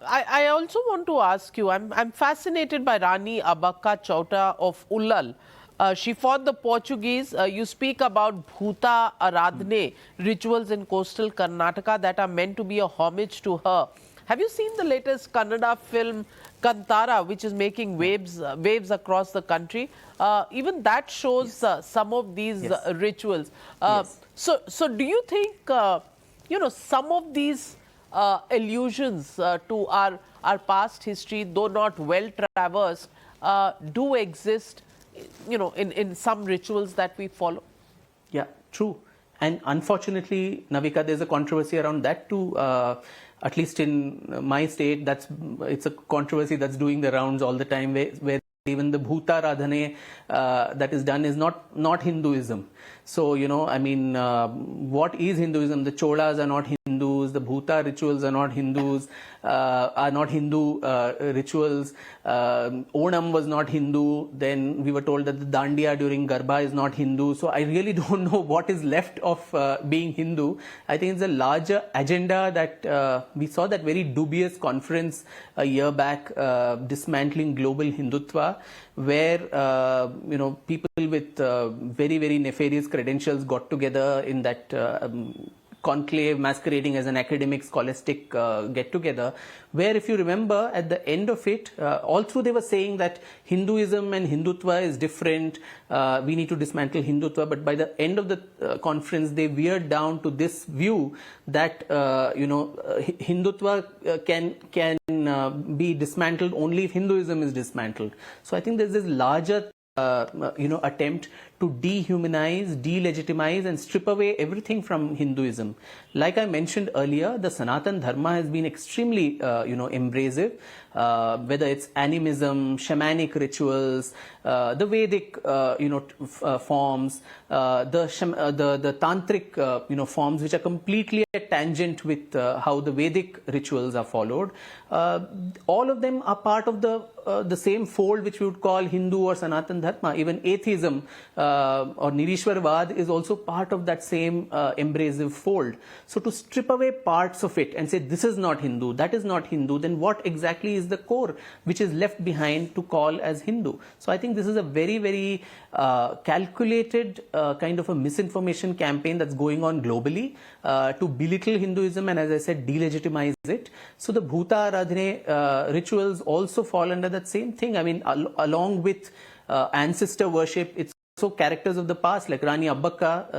I also want to ask you, I'm fascinated by Rani Abakka Chauta of Ullal. She fought the Portuguese. You speak about Bhuta Aradhane rituals in coastal Karnataka that are meant to be a homage to her. Have you seen the latest Kannada film Kantara, which is making waves across the country? Even that shows some of these rituals. So do you think, some of these allusions to our past history, though not well traversed, do exist, in some rituals that we follow? Yeah, true. And unfortunately, Navika, there's a controversy around that too. At least in my state, it's a controversy that's doing the rounds all the time, where even the Bhuta Radhane that is done is not Hinduism. So, what is Hinduism? The Cholas are not Hindus, the Bhuta rituals are not Hindus, are not Hindu rituals. Onam was not Hindu. Then we were told that the Dandiya during Garba is not Hindu. So I really don't know what is left of being Hindu. I think it's a larger agenda that we saw that very dubious conference a year back, dismantling global Hindutva, where people with very, very nefarious credentials got together in that conclave masquerading as an academic scholastic get-together, where, if you remember, at the end of it, all through they were saying that Hinduism and Hindutva is different, we need to dismantle Hindutva, but by the end of the conference, they veered down to this view that, Hindutva can be dismantled only if Hinduism is dismantled. So I think there's this larger attempt to dehumanize, delegitimize and strip away everything from Hinduism. Like I mentioned earlier, the Sanatan Dharma has been extremely, embracive, whether it's animism, shamanic rituals, the Vedic, forms, the tantric, forms, which are completely at tangent with how the Vedic rituals are followed. All of them are part of the same fold which we would call Hindu or Sanatan Dharma. Even atheism or Nirishwarvad is also part of that same embracive fold. So to strip away parts of it and say this is not Hindu, that is not Hindu, then what exactly is the core which is left behind to call as Hindu? So I think this is a very, very calculated kind of a misinformation campaign that's going on globally to belittle Hinduism and, as I said, delegitimize it. So the Bhuta Aradhane rituals also fall under that same thing. I mean, along with ancestor worship, it's so characters of the past like Rani Abakka,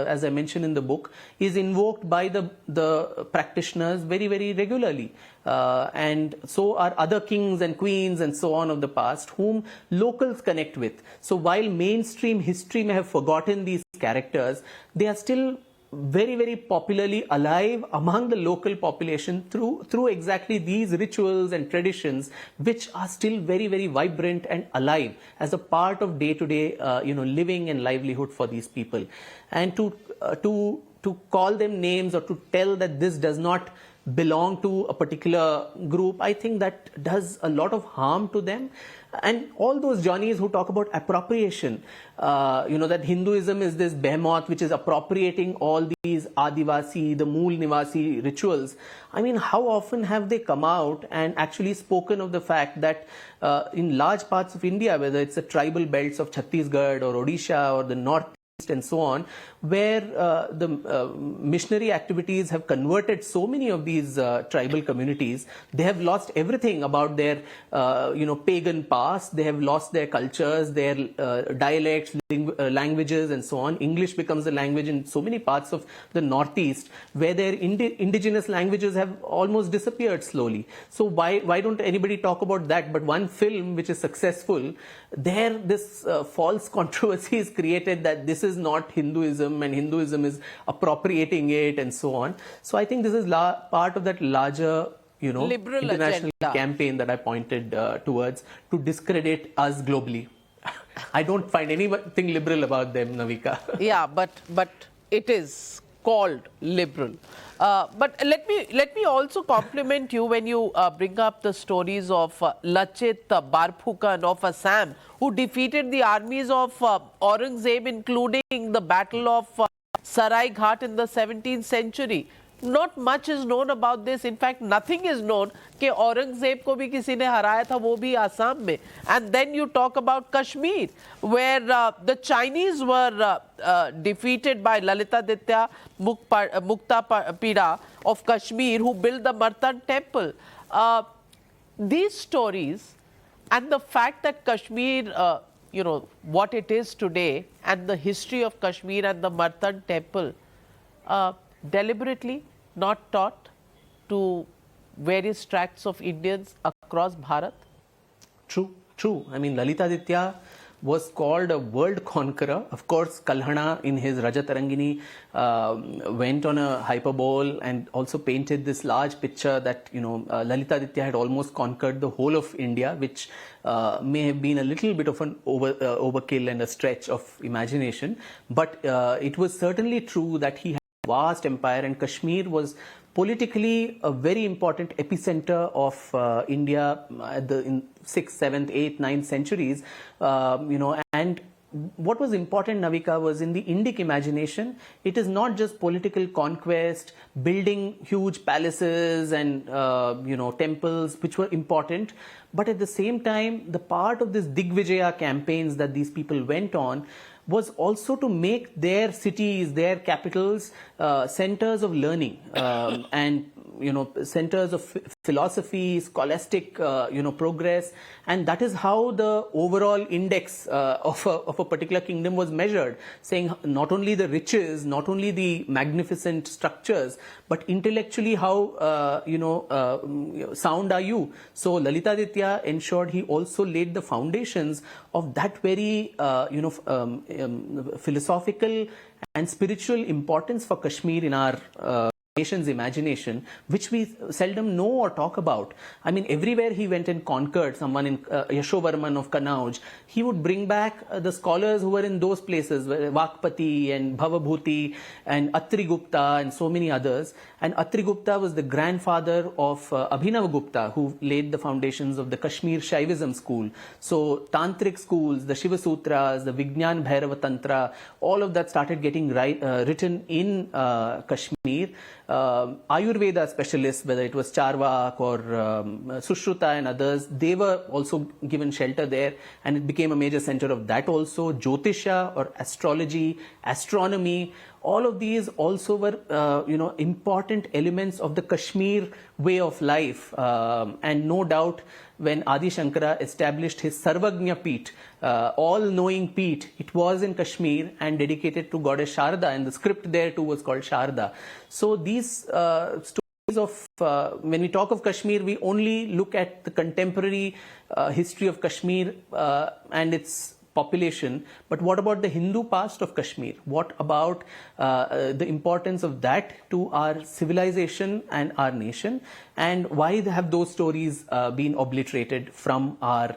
as I mentioned in the book, is invoked by the practitioners very, very regularly. And so are other kings and queens and so on of the past, whom locals connect with. So while mainstream history may have forgotten these characters, they are still very, very popularly alive among the local population through exactly these rituals and traditions, which are still very, very vibrant and alive as a part of day-to-day, living and livelihood for these people. And to call them names or to tell that this does not belong to a particular group, I think that does a lot of harm to them. And all those Johnnies who talk about appropriation, that Hinduism is this behemoth which is appropriating all these Adivasi, the Mool Nivasi rituals. I mean, how often have they come out and actually spoken of the fact that in large parts of India, whether it's the tribal belts of Chhattisgarh or Odisha or the North and so on, where the missionary activities have converted so many of these tribal communities, they have lost everything about their, pagan past. They have lost their cultures, their dialects, languages and so on. English becomes the language in so many parts of the Northeast, where their indigenous languages have almost disappeared slowly. So why don't anybody talk about that? But one film which is successful, there this false controversy is created that this is not Hinduism and Hinduism is appropriating it and so on. So I think this is part of that larger, liberal international agenda campaign that I pointed towards to discredit us globally. I don't find anything liberal about them, Navika. Yeah, but it is called liberal. But let me also compliment you when you bring up the stories of Lachit Barphukan of Assam, who defeated the armies of Aurangzeb, including the Battle of Sarai Ghat in the 17th century. not much is known about this. In fact, nothing is known कि औरंगजेब को भी किसी ने हराया था, वो भी आसाम में. And then you talk about Kashmir, where the Chinese were defeated by Lalitaditya Muktapida of Kashmir, who built the Martand temple. These stories and the fact that Kashmir, you know, what it is today, and the history of Kashmir and the Martand temple, deliberately not taught to various tracts of Indians across Bharat? True, true. I mean, Lalitaditya was called a world conqueror. Of course, Kalhana in his Rajatarangini went on a hyperbole and also painted this large picture that, you know, Lalitaditya had almost conquered the whole of India, which may have been a little bit of an overkill and a stretch of imagination. But it was certainly true that he had a vast empire, and Kashmir was politically a very important epicenter of India in 6th, 7th, 8th, 9th centuries, you know, and what was important, Navika, was in the Indic imagination, it is not just political conquest, building huge palaces and, you know, temples, which were important, but at the same time, the part of this Digvijaya campaigns that these people went on was also to make their cities, their capitals, centers of learning and, you know, centers of philosophy, scholastic, you know, progress, and that is how the overall index of a particular kingdom was measured, saying not only the riches, not only the magnificent structures, but intellectually how, you know, sound are you. So Lalitaditya ensured he also laid the foundations of that very, you know, philosophical and spiritual importance for Kashmir in our nation's imagination, which we seldom know or talk about. I mean, everywhere he went and conquered, someone in Yashovarman of Kanauj, he would bring back the scholars who were in those places, Vakpati and Bhavabhuti and Atri Gupta and so many others. And Atri Gupta was the grandfather of Abhinav Gupta, who laid the foundations of the Kashmir Shaivism school. So tantric schools, the Shiva Sutras, the Vignan Bhairava Tantra, all of that started getting written in Kashmir. Ayurveda specialists, whether it was Charvak or Sushruta and others, they were also given shelter there, and it became a major center of that also. Jyotisha or astrology, astronomy, all of these also were, you know, important elements of the Kashmir way of life. And no doubt, when Adi Shankara established his Sarvagnya Peeth, all-knowing Peeth, it was in Kashmir and dedicated to goddess Sharda, and the script there too was called Sharda. So these stories of, when we talk of Kashmir, we only look at the contemporary history of Kashmir and its population, but what about the Hindu past of Kashmir? What about the importance of that to our civilization and our nation, and why have those stories been obliterated from our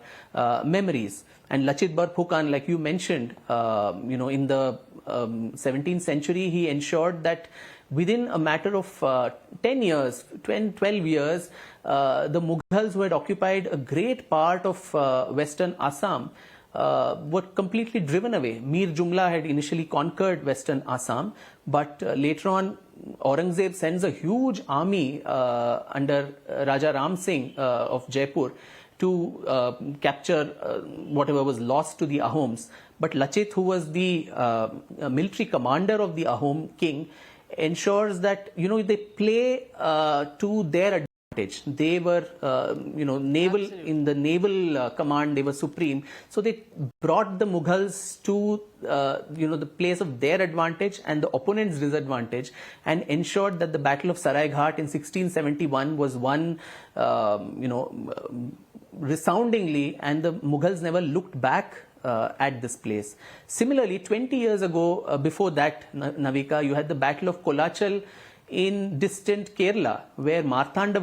memories? And Lachit Barphukan, like you mentioned, you know, in the 17th century, he ensured that within a matter of 10 years, 12 years, the Mughals who had occupied a great part of western Assam were completely driven away. Mir Jumla had initially conquered western Assam, but later on Aurangzeb sends a huge army under Raja Ram Singh of Jaipur to capture whatever was lost to the Ahoms. But Lachit, who was the military commander of the Ahom king, ensures that, you know, they play to their advantage. They were, you know, naval. Absolutely. In the naval command, they were supreme. So they brought the Mughals to, you know, the place of their advantage and the opponent's disadvantage, and ensured that the Battle of Saraighat in 1671 was won, you know, resoundingly, and the Mughals never looked back at this place. Similarly, 20 years ago, before that, Navika, you had the Battle of Kolachal in distant Kerala, where Martand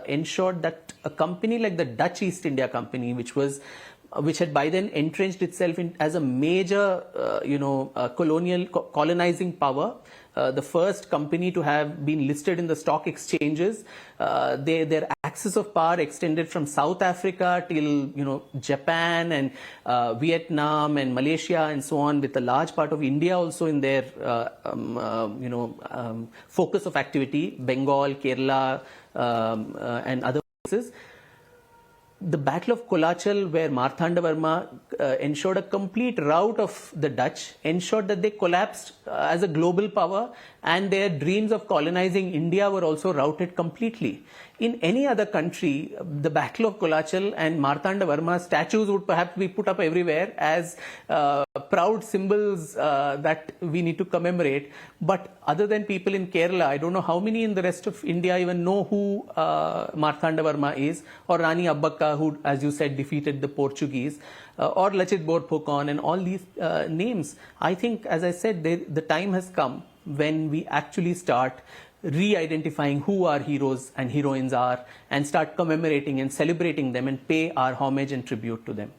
ensured that a company like the Dutch East India Company, which had by then entrenched itself as a major, you know, colonizing power, the first company to have been listed in the stock exchanges, their axis of power extended from South Africa till Japan and Vietnam and Malaysia and so on, with a large part of India also in their focus of activity, Bengal, Kerala, and other places. The Battle of Kolachal, where Martand ensured a complete rout of the Dutch, ensured that they collapsed as a global power, and their dreams of colonizing India were also routed completely. In any other country, the Battle of Kolachal and Martanda Varma's statues would perhaps be put up everywhere as proud symbols that we need to commemorate. But other than people in Kerala, I don't know how many in the rest of India even know who Martanda Varma is, or Rani Abbakka, who, as you said, defeated the Portuguese, or Lachit Borphukan, and all these names. I think, as I said, the time has come when we actually start re-identifying who our heroes and heroines are, and start commemorating and celebrating them and pay our homage and tribute to them.